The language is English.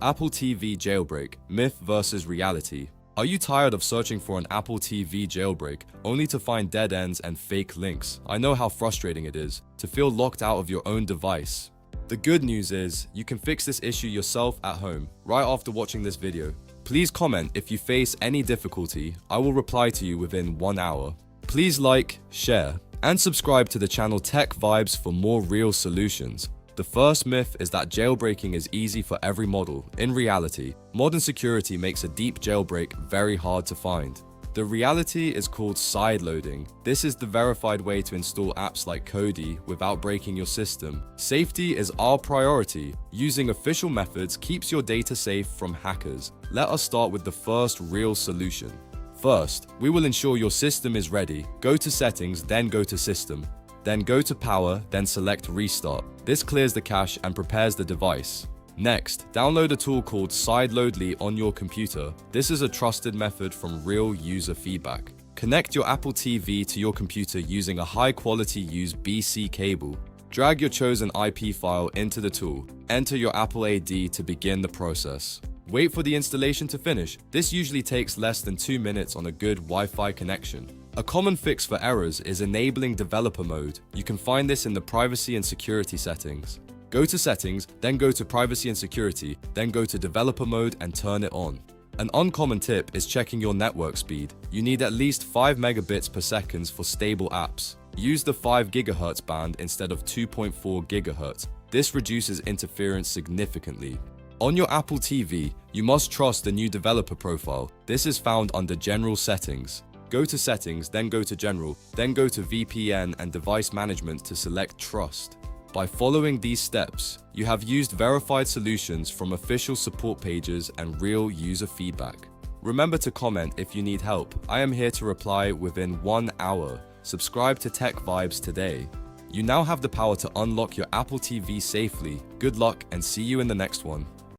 Apple TV Jailbreak Myth versus Reality. Are you tired of searching for an Apple TV jailbreak only to find dead ends and fake links? I know how frustrating it is to feel locked out of your own device. The good news is you can fix this issue yourself at home right after watching this video. Please comment if you face any difficulty. I will reply to you within 1 hour. Please like, share, and subscribe to the channel Tech Vibes for more real solutions. The first myth is that jailbreaking is easy for every model. In reality, modern security makes a deep jailbreak very hard to find. The reality is called sideloading. This is the verified way to install apps like Kodi without breaking your system. Safety is our priority. Using official methods keeps your data safe from hackers. Let us start with the first real solution. First, we will ensure your system is ready. Go to Settings, then go to System. Then go to Power, then select Restart. This clears the cache and prepares the device. Next, download a tool called Sideloadly on your computer. This is a trusted method from real user feedback. Connect your Apple TV to your computer using a high-quality USB-C cable. Drag your chosen IP file into the tool. Enter your Apple ID to begin the process. Wait for the installation to finish. This usually takes less than 2 minutes on a good Wi-Fi connection. A common fix for errors is enabling developer mode. You can find this in the privacy and security settings. Go to Settings, then go to Privacy and Security, then go to Developer mode and turn it on. An uncommon tip is checking your network speed. You need at least 5 megabits per second for stable apps. Use the 5 GHz band instead of 2.4 GHz. This reduces interference significantly. On your Apple TV, you must trust the new developer profile. This is found under General Settings. Go to Settings, then go to General, then go to VPN and Device Management to select Trust. By following these steps, you have used verified solutions from official support pages and real user feedback. Remember to comment if you need help. I am here to reply within 1 hour. Subscribe to Tech Vibes today. You now have the power to unlock your Apple TV safely. Good luck and see you in the next one.